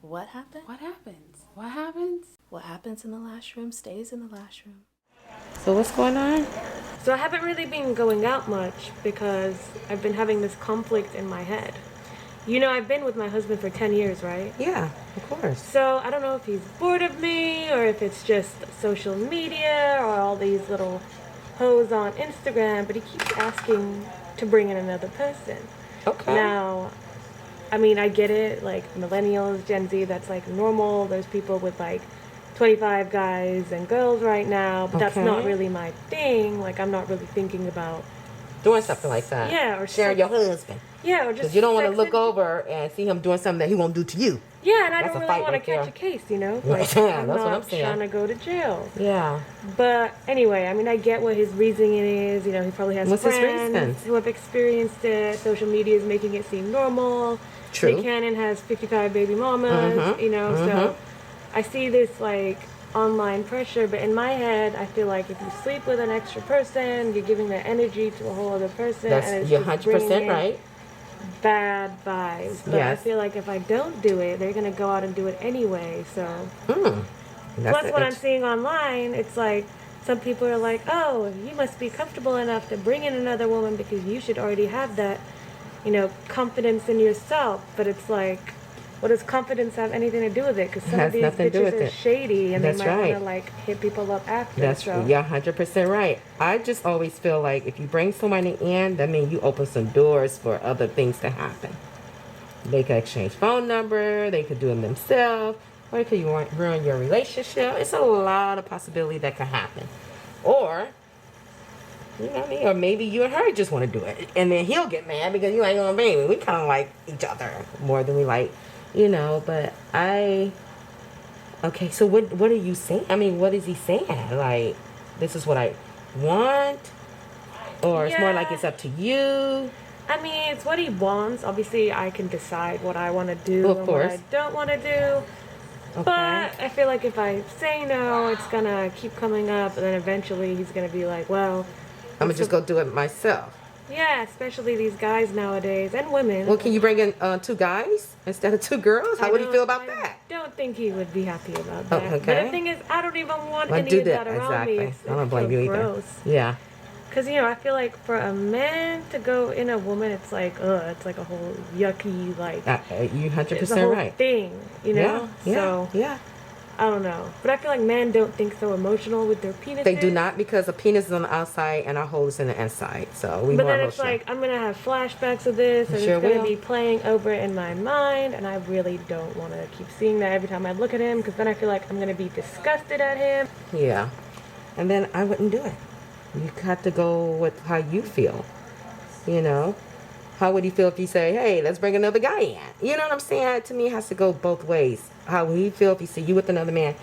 What happened? What happens? What happens? What happens in the Lash Room stays in the Lash Room. So what's going on? So I haven't really been going out much because I've been having this conflict in my head. You know, I've been with my husband for 10 years, right? Yeah, of course. So I don't know if he's bored of me or if it's just social media or all these little hoes on Instagram, but he keeps asking to bring in another person. Okay. Now, I mean, I get it, like millennials, Gen Z, that's like normal. There's people with like 25 guys and girls right now, but that's not really my thing. Like, I'm not really thinking about doing something like that. Yeah, or sharing your husband. Yeah, or just because you don't want to look over and see him doing something that he won't do to you. Yeah, and I That's don't a really fight want to right catch there. a case, you know? Like, Yeah, I'm that's what I'm not saying. trying to go to jail. Yeah. But anyway, I mean, I get what his reasoning is. You know, he probably has What's his friends reason? who have experienced it. Social media is making it seem normal. True. Nick Cannon has 55 baby mamas, you know, so I see this, like, online pressure, but in my head, I feel like if you sleep with an extra person, you're giving that energy to a whole other person. And You're just 100% bringing in right. bad vibes. But I feel like if I don't do it, they're going to go out and do it anyway, so. Plus, what I'm seeing online, it's like, some people are like, oh, you must be comfortable enough to bring in another woman because you should already have that, you know, confidence in yourself. But it's like, what does confidence have anything to do with it? Because some of these bitches are shady and they might want to, like, hit people up after. That's true. Yeah, 100% right. I just always feel like if you bring somebody in, that means you open some doors for other things to happen. They could exchange phone number, they could do it themselves, or it could ruin your relationship. It's a lot of possibility that could happen. Or, you know what I mean? Or maybe you and her just want to do it. And then he'll get mad because you ain't gonna bring me. We kind of like each other more than we like, you know, but okay, so what are you saying? I mean, what is he saying? Like, this is what I want? Or it's more like it's up to you? I mean, it's what he wants. Obviously, I can decide what I want to do Well, of and course. what I don't want to do. Okay. But I feel like if I say no, it's going to keep coming up. And then eventually he's going to be like, well, I'm going to just go do it myself. Yeah, especially these guys nowadays and women. Well, can you bring in 2 guys instead of 2 girls? How would you feel about that? I don't think he would be happy about that. Okay. But the thing is, I don't even want any of that around me. It's I don't blame you gross. either. Yeah. Because, you know, I feel like for a man to go in a woman, it's like, it's like a whole yucky, like... you 100% it's a whole right. thing, you know? Yeah, so, yeah. I don't know. But I feel like men don't think so emotional with their penises. They do not, because a penis is on the outside and our hole is in the inside. So we But more then it's emotional. like, I'm going to have flashbacks of this, and Sure it's going to will. be playing over in my mind, and I really don't want to keep seeing that every time I look at him, because then I feel like I'm going to be disgusted at him. Yeah. And then I wouldn't do it. You have to go with how you feel. You know? How would he feel if you say, hey, let's bring another guy in? You know what I'm saying? To me, it has to go both ways. How would he feel if he see you with another man,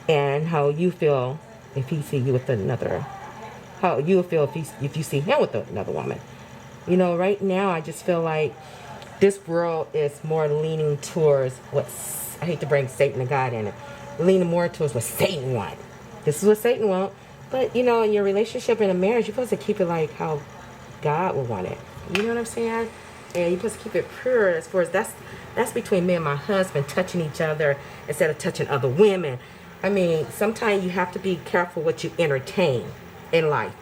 and how you feel if he see you with another. How you feel if you see him with another woman. You know, right now, I just feel like this world is more leaning towards I hate to bring Satan and God in it, leaning more towards what Satan wants. This is what Satan wants. But, you know, in your relationship, in a marriage, you're supposed to keep it like how God would want it. You know what I'm saying? And you're supposed to keep it pure as far as that's between me and my husband touching each other instead of touching other women. I mean, sometimes you have to be careful what you entertain in life.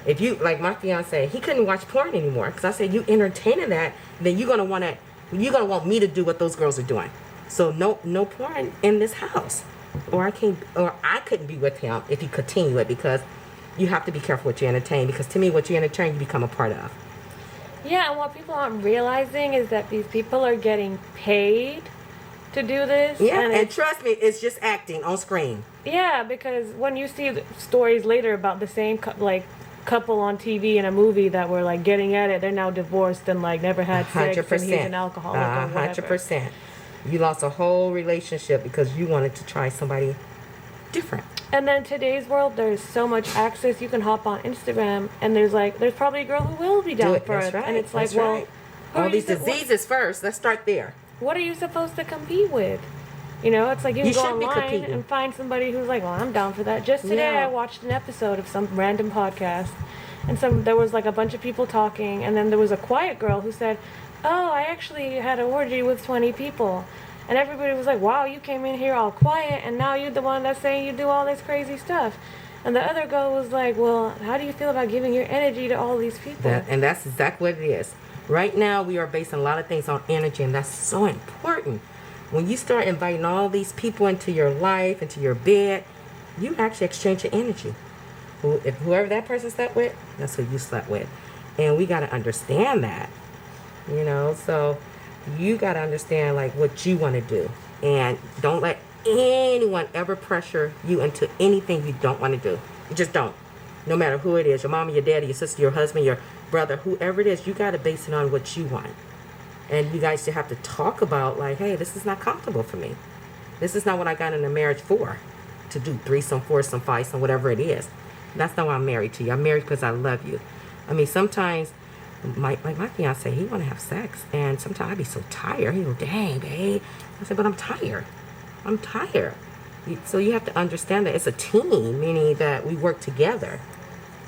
If you, like my fiance, he couldn't watch porn anymore because I said, you entertaining that, then you're gonna want me to do what those girls are doing. So no porn in this house. Or I couldn't be with him if he continue it, because you have to be careful what you entertain, because to me, what you entertain, you become a part of. Yeah, and what people aren't realizing is that these people are getting paid to do this. Yeah, and trust me, it's just acting on screen. Yeah, because when you see stories later about the same couple on TV in a movie that were like getting at it, they're now divorced and like never had sex, 100%. and he's an alcoholic or whatever. 100%. You lost a whole relationship because you wanted to try somebody different. And then today's world, there's so much access. You can hop on Instagram, and there's probably a girl who will be down for it. Right. And it's like, That's right. All these diseases first. Let's start there. What are you supposed to compete with? You know, it's like you can go online and find somebody who's like, well, I'm down for that. Just today, I watched an episode of some random podcast, and there was like a bunch of people talking, and then there was a quiet girl who said, oh, I actually had an orgy with 20 people. And everybody was like, wow, you came in here all quiet, and now you're the one that's saying you do all this crazy stuff. And the other girl was like, well, how do you feel about giving your energy to all these people? And that's exactly what it is. Right now, we are basing a lot of things on energy, and that's so important. When you start inviting all these people into your life, into your bed, you actually exchange your energy. If whoever that person slept with, that's who you slept with. And we got to understand that, you know. So you got to understand like what you want to do, and don't let anyone ever pressure you into anything you don't want to do. You just don't. No matter who it is, your mama, your daddy, your sister, your husband, your brother, whoever it is, you got to base it on what you want. And you guys should have to talk about like, hey, this is not comfortable for me. This is not what I got in a marriage for, to do threesome, foursome, fivesome, whatever it is. That's not why I'm married to you. I'm married because I love you. I mean, sometimes my fiance, he want to have sex, and sometimes I be so tired. He go, dang, babe. I said, but I'm tired. I'm tired. So you have to understand that it's a team, meaning that we work together.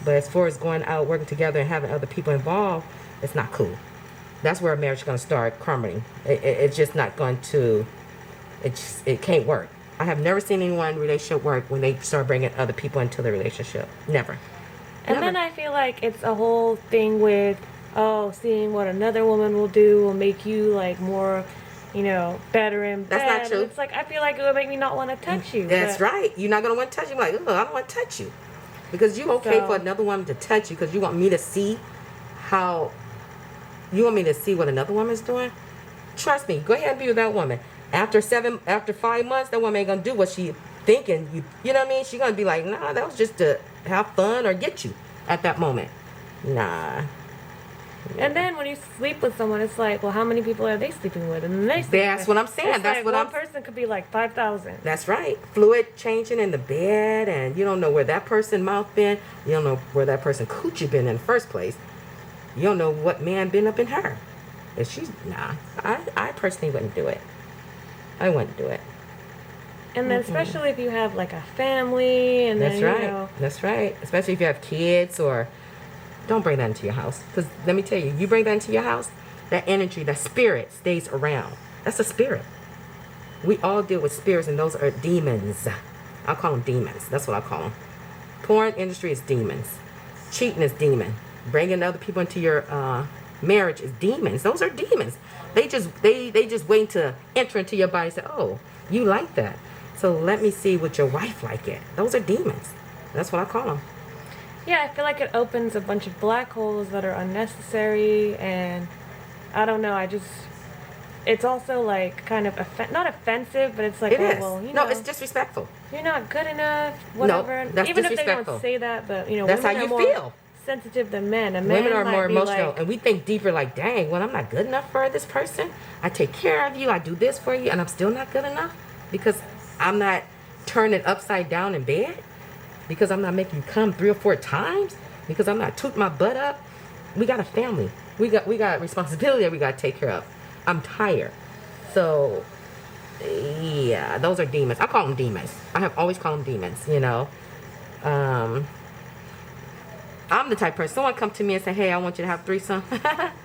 But as far as going out, working together, and having other people involved, it's not cool. That's where a marriage is going to start crumbling. It's just not going to, it can't work. I have never seen anyone relationship work when they start bringing other people into the relationship. Never. And then I feel like it's a whole thing with, oh, seeing what another woman will do will make you like more, you know, better in bed. That's not true. It's like, I feel like it would make me not want to touch you. That's right. You're not going to want to touch you. You're like, oh, I don't want to touch you. Because you okay for another woman to touch you because you want me to see how, you want me to see what another woman's doing? Trust me. Go ahead and be with that woman. After 5 months, that woman ain't going to do what she thinking. You know what I mean? She's going to be like, nah, that was just to have fun or get you at that moment. Nah. And then when you sleep with someone, it's like, well, how many people are they sleeping with? And then that's what I'm saying. That's like what one person could be like 5,000. That's right. Fluid changing in the bed, and you don't know where that person mouth been. You don't know where that person coochie been in the first place. You don't know what man been up in her. If she's I personally wouldn't do it. I wouldn't do it. And then especially if you have like a family, and that's then right. You know, that's right. Especially if you have kids, or don't bring that into your house. Because let me tell you, you bring that into your house, that energy, that spirit stays around. That's a spirit. We all deal with spirits, and those are demons. I call them demons. That's what I call them. Porn industry is demons. Cheating is demon. Bringing other people into your marriage is demons. Those are demons. They just wait to enter into your body and say, oh, you like that. So let me see what your wife like it. Those are demons. That's what I call them. Yeah, I feel like it opens a bunch of black holes that are unnecessary, and I don't know, it's also like kind of, not offensive, but it's like, it is. Well, you know. No, it's disrespectful. You're not good enough, whatever. No, that's even disrespectful. if they don't say that, but you know, that's how women you are more feel. Sensitive than men. And women are more emotional, like, and we think deeper like, dang, well, I'm not good enough for this person. I take care of you, I do this for you, and I'm still not good enough because I'm not turning upside down in bed, because I'm not making you come 3 or 4 times, because I'm not tooting my butt up. We got a family. We got responsibility that we got to take care of. I'm tired. So, yeah, those are demons. I call them demons. I have always called them demons, you know. I'm the type of person, someone come to me and say, hey, I want you to have threesome.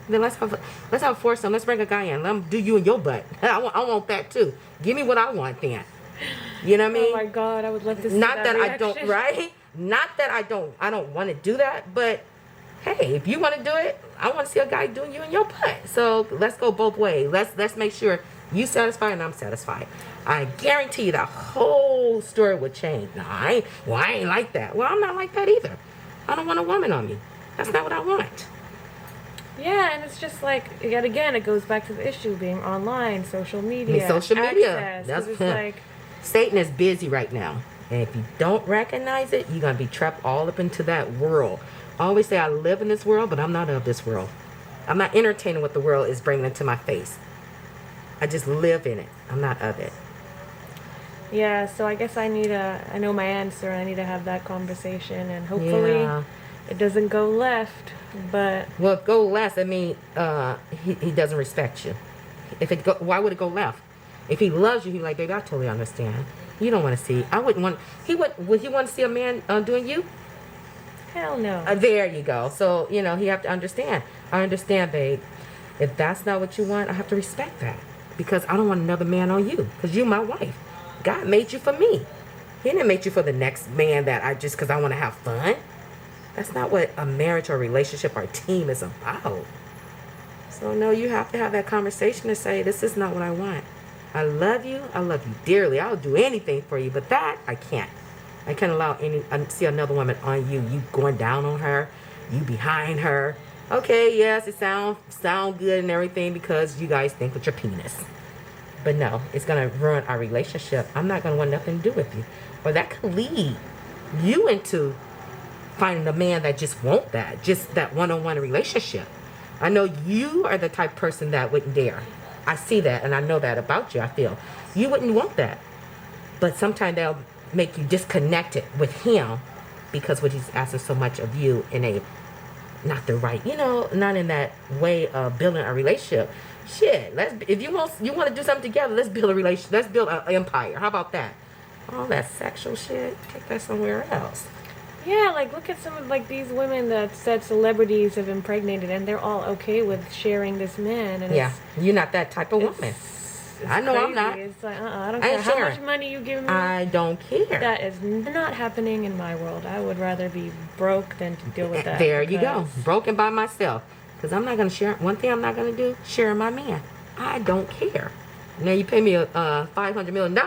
Then let's have a foursome. Let's bring a guy in. Let him do you in your butt. I want that too. Give me what I want then. You know what I mean? Oh my God, I would love to see Not that reaction. I don't, right? Not that I don't want to do that, but hey, if you want to do it, I want to see a guy doing you in your butt. So let's go both ways. Let's make sure you satisfied and I'm satisfied. I guarantee you the whole story would change. No, I ain't like that. Well, I'm not like that either. I don't want a woman on me. That's not what I want. Yeah, and it's just like, yet again, it goes back to the issue being online, social media. Access, that's it's like, Satan is busy right now. And if you don't recognize it, you're going to be trapped all up into that world. I always say I live in this world, but I'm not of this world. I'm not entertaining what the world is bringing into my face. I just live in it. I'm not of it. Yeah, so I guess I know my answer. I need to have that conversation, and hopefully it doesn't go left. But well, if it go left, I mean, he doesn't respect you. Why would it go left? If he loves you, he's like, baby, I totally understand. You don't want to see. I wouldn't want. Would he want to see a man doing you? Hell no. There you go. So he have to understand. I understand, babe. If that's not what you want, I have to respect that. because I don't want another man on you, because you're my wife. God made you for me. He didn't make you for the next man that I just, because I want to have fun. That's not what a marriage or relationship or team is about. So no, you have to have that conversation to say, this is not what I want. I love you dearly. I'll do anything for you, but that I can't. I can't allow see another woman on you. You going down on her, you behind her. Okay, yes, it sound good and everything because you guys think with your penis. But no, it's gonna ruin our relationship. I'm not gonna want nothing to do with you. Or that could lead you into finding a man that just want that, just that one-on-one relationship. I know you are the type of person that wouldn't dare. I see that and I know that about you. I feel you wouldn't want that. But sometimes they'll make you disconnected with him because what he's asking so much of you in a not the right, not in that way of building a relationship. Shit, if you want to do something together, let's build a relationship. Let's build an empire. How about that? All that sexual shit, take that somewhere else. Yeah, like look at some of like these women that said celebrities have impregnated, and they're all okay with sharing this man. And yeah, you're not that type of woman. I know crazy. I'm not. It's like I don't care how much money you give me. I don't care. That is not happening in my world. I would rather be broke than to deal with that. There you go, broken by myself. Because I'm not gonna share. One thing I'm not gonna do: share my man. I don't care. Now you pay me $500 million.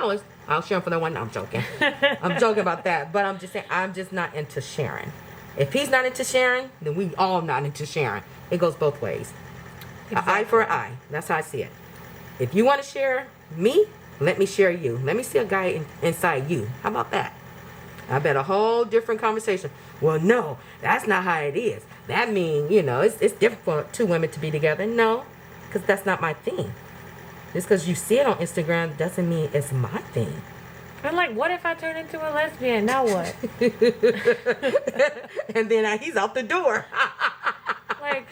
I'll share him for that one. No, I'm joking. I'm joking about that. But I'm just saying, I'm just not into sharing. If he's not into sharing, then we all not into sharing. It goes both ways. Exactly. An eye for an eye. That's how I see it. If you want to share me, let me share you. Let me see a guy inside you. How about that? I bet a whole different conversation. Well, no, that's not how it is. That means, it's different for two women to be together. No, because that's not my thing. Just because you see it on Instagram doesn't mean it's my thing. I'm like, what if I turn into a lesbian? Now what? And then he's out the door. Like,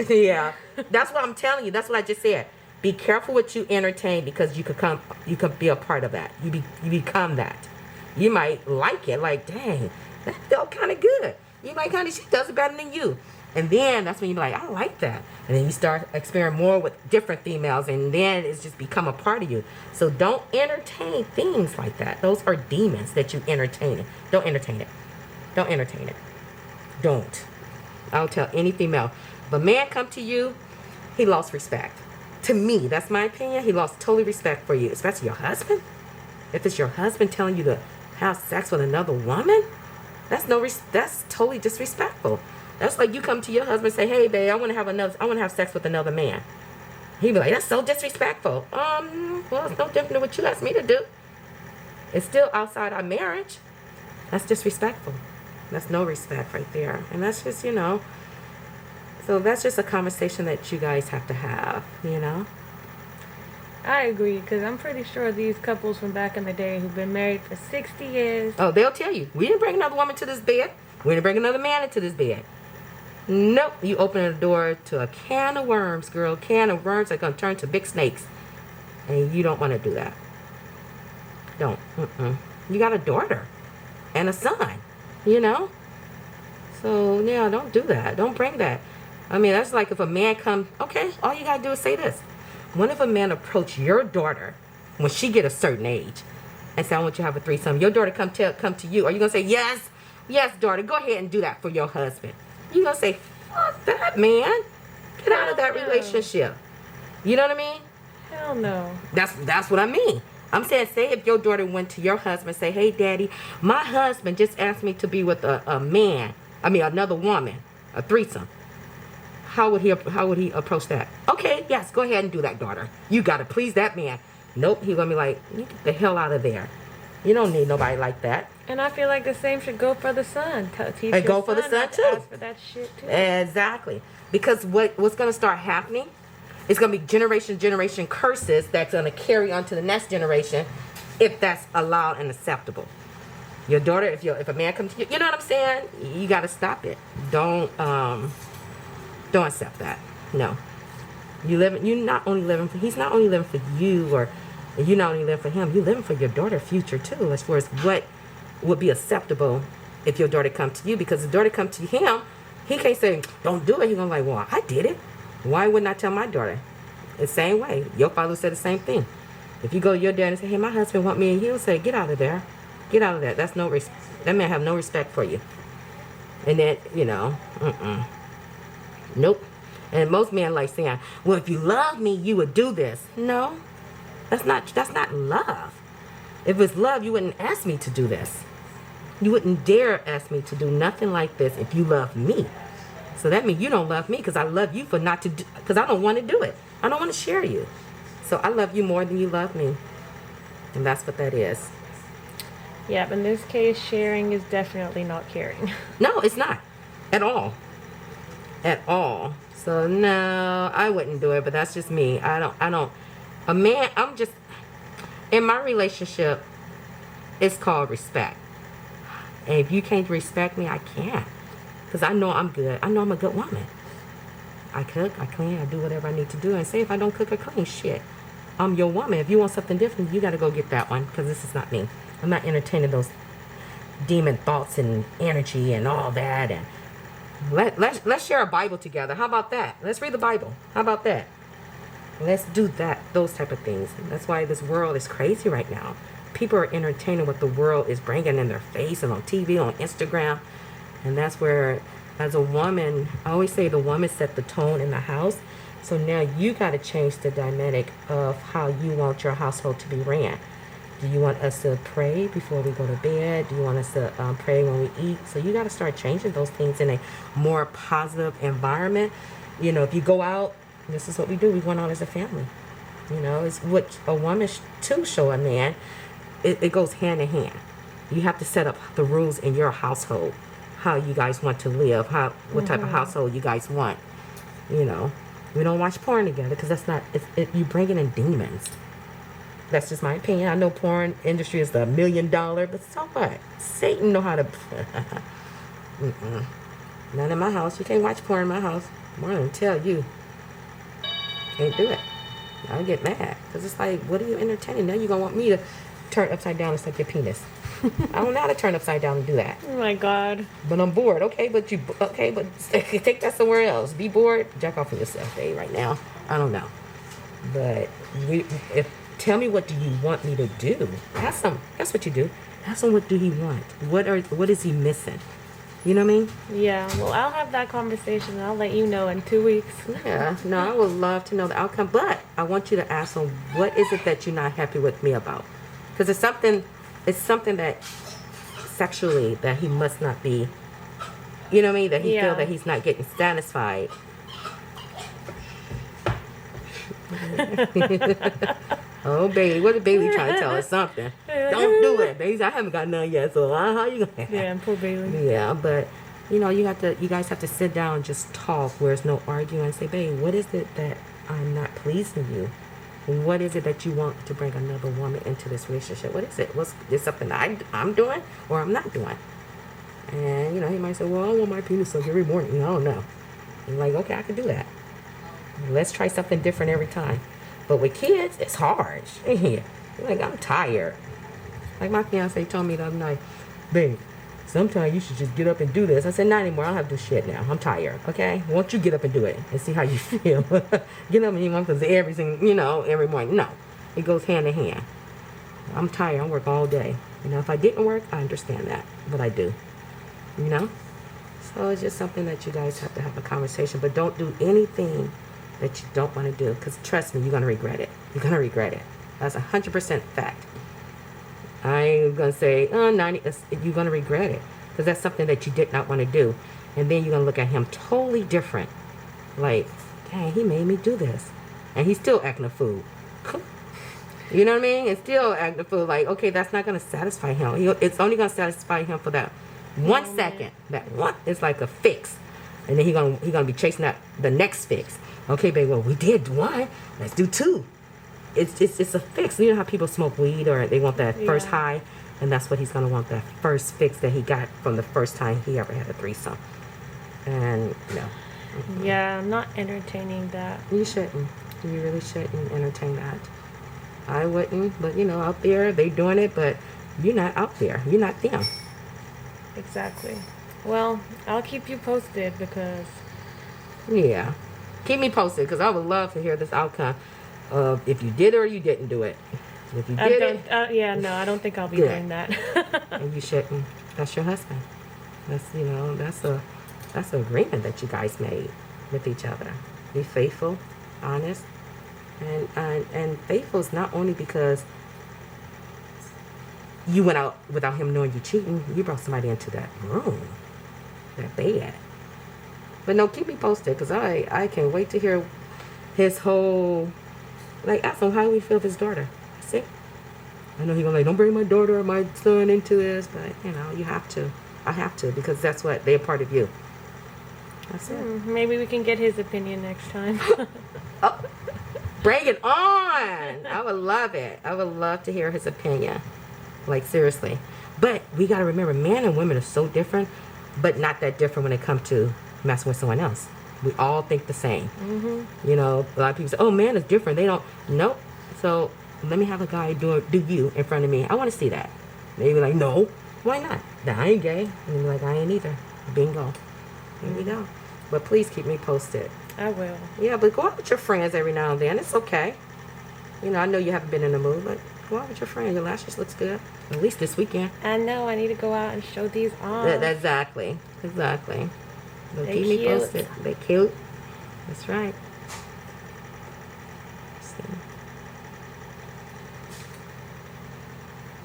yeah, that's what I'm telling you. That's what I just said. Be careful what you entertain because you could be a part of that. You become that. You might like it. Like, dang, that felt kind of good. You might she does it better than you. And then that's when you be like, I like that. And then you start experimenting more with different females. And then it's just become a part of you. So don't entertain things like that. Those are demons that you entertain. Don't entertain it. Don't entertain it. Don't. I'll tell any female. If a man come to you, he lost respect. To me, that's my opinion. He lost totally respect for you. Especially your husband. If it's your husband telling you to have sex with another woman, that's totally disrespectful. That's like you come to your husband and say, hey, babe, I want to have sex with another man. He'd be like, that's so disrespectful. Well, it's no different than what you asked me to do. It's still outside our marriage. That's disrespectful. That's no respect right there. And that's just, so that's just a conversation that you guys have to have, I agree, because I'm pretty sure these couples from back in the day who've been married for 60 years. Oh, they'll tell you, we didn't bring another woman to this bed. We didn't bring another man into this bed. Nope, you open the door to a can of worms, girl. A can of worms that are going to turn to big snakes. And you don't want to do that. Don't. You got a daughter and a son, So, yeah, don't do that. Don't bring that. I mean, that's like if a man comes, okay, all you got to do is say this. What if a man approach your daughter when she get a certain age and say, I want you to have a threesome? Your daughter come to you. Are you going to say, yes, daughter, go ahead and do that for your husband? You're going to say, fuck that, man. Get out of that relationship. You know what I mean? Hell no. That's what I mean. I'm saying, say if your daughter went to your husband and say, hey, daddy, my husband just asked me to be with another woman, a threesome. How would he approach that? Okay, yes, go ahead and do that, daughter. You got to please that man. Nope, he's going to be like, you get the hell out of there. You don't need nobody like that. And I feel like the same should go for the son. And go for the son too. Ask for that shit too. Exactly. Because what's going to start happening is going to be generation curses that's going to carry on to the next generation if that's allowed and acceptable. Your daughter, if a man comes to you, you know what I'm saying? You got to stop it. Don't accept that. No. He's not only living for you, or you're not only living for him, you're living for your daughter's future too, as far as what would be acceptable if your daughter come to you. Because the daughter come to him, he can't say, don't do it. He's going to be like, well, I did it. Why wouldn't I tell my daughter? the same way. Your father said the same thing. If you go to your dad and say, hey, my husband want me, and he'll say, get out of there. Get out of that. That's no that man have no respect for you. And then, you know, nope. And most men like saying, well, if you love me, you would do this. No, that's not love. If it's love, you wouldn't ask me to do this. You wouldn't dare ask me to do nothing like this if you love me. So that means you don't love me because I love you for not to do, because I don't want to do it. I don't want to share you. So I love you more than you love me. And that's what that is. Yeah, in this case, sharing is definitely not caring. No, it's not. At all. At all. So no, I wouldn't do it, but that's just me. I don't, a man, I'm just, in my relationship, it's called respect. And if you can't respect me, I can't. Because I know I'm good. I know I'm a good woman. I cook, I clean, I do whatever I need to do. And say if I don't cook or clean, shit, I'm your woman. If you want something different, you got to go get that one. Because this is not me. I'm not entertaining those demon thoughts and energy and all that. And let's share a Bible together. How about that? Let's read the Bible. How about that? Let's do that. Those type of things. That's why this world is crazy right now. People are entertaining what the world is bringing in their face and on TV, on Instagram. And that's where, as a woman, I always say the woman set the tone in the house. So now you got to change the dynamic of how you want your household to be ran. Do you want us to pray before we go to bed? Do you want us to pray when we eat? So you got to start changing those things in a more positive environment. You know, if you go out, this is what we do. We went out as a family. You know, it's what a woman to show a man. It goes hand in hand. You have to set up the rules in your household, how you guys want to live, what type of household you guys want. You know, we don't watch porn together because that's not. You bringing in demons. That's just my opinion. I know porn industry is $1 million, but so what? Satan know how to. Not in my house. You can't watch porn in my house. I'm gonna tell you. Can't do it. I get mad because it's like, what are you entertaining? Now you gonna want me to turn upside down and suck your penis? I don't know how to turn upside down and do that. Oh my God. But I'm bored. Okay, but take that somewhere else. Be bored. Jack off of yourself, babe. Right now, I don't know. But tell me, what do you want me to do? Ask him. That's what you do. Ask him, what do he want? What is he missing? You know what I mean? Yeah. Well, I'll have that conversation and I'll let you know in 2 weeks. Yeah. No, I would love to know the outcome, but I want you to ask him, what is it that you're not happy with me about? Because it's something that sexually that he must not be. You know what I mean? That he feel that he's not getting satisfied. Oh, baby, what if Bailey trying to tell us something? Don't do it, baby. I haven't got none yet, so how you gonna? Yeah, poor Bailey. Yeah, but you know, you guys have to sit down and just talk where there's no arguing and say, babe, what is it that I'm not pleasing you? What is it that you want to bring another woman into this relationship? What is it? Is something that I'm doing or I'm not doing? And you know, he might say, well, I want my penis sucked every morning. You know, I don't know. I'm like, okay, I can do that. Let's try something different every time. But with kids, it's hard. Yeah. Like, I'm tired. Like my fiance told me the other night, babe, sometimes you should just get up and do this. I said, not anymore. I don't have to do shit now. I'm tired. Okay? Won't you get up and do it and see how you feel? Get up and you want to everything, you know, every morning. No. It goes hand in hand. I'm tired. I work all day. You know, if I didn't work, I understand that. But I do. You know? So it's just something that you guys have to have a conversation. But don't do anything that you don't want to do, because trust me, you're going to regret it. You're going to regret it. That's 100% fact. I ain't going to say, 90, you're going to regret it, because that's something that you did not want to do. And then you're going to look at him totally different. Like, dang, he made me do this. And he's still acting a fool. You know what I mean? It's still acting a fool. Like, okay, that's not going to satisfy him. It's only going to satisfy him for that 1 second. That one is like a fix. And then he's gonna be chasing out the next fix. Okay, baby, well, we did one. Let's do two. It's a fix. You know how people smoke weed or they want that first high? And that's what he's going to want, that first fix that he got from the first time he ever had a threesome. And, no. Mm-hmm. Yeah, I'm not entertaining that. You shouldn't. You really shouldn't entertain that. I wouldn't. But, you know, out there, they doing it. But you're not out there. You're not them. Exactly. Well, I'll keep you posted because... Yeah. Keep me posted because I would love to hear this outcome of if you did it or you didn't do it. If you did it, yeah, no, I don't think I'll be doing that. and you shouldn't. That's your husband. That's that's an agreement that you guys made with each other. Be faithful, honest, and faithful is not only because you went out without him knowing you cheating. You brought somebody into that room, that bed. But no, keep me posted because I can't wait to hear his whole, like, ask him how he feel with his daughter. See? I know he's gonna don't bring my daughter or my son into this, but you have to. I have to because that's what they're part of you. That's it. Maybe we can get his opinion next time. Oh, bring it on! I would love it. I would love to hear his opinion. Like, seriously. But we got to remember, men and women are so different, but not that different when it comes to messing with someone else. We all think the same. A lot of people say, oh, man is different. They don't. Nope. So let me have a guy do you in front of me. I want to see that. They be like, no. Why not? Nah, I ain't gay. And be like, I ain't either. Bingo. There we go. But please keep me posted. I will. Yeah, but go out with your friends every now and then. It's okay. I know you haven't been in the mood, but go out with your friend. Your lashes looks good. At least this weekend. I know. I need to go out and show these off. Exactly. So keep me cute. posted. They're cute. That's right. See.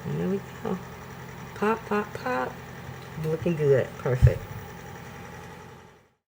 And there we go. Pop, pop, pop. Looking good. Perfect.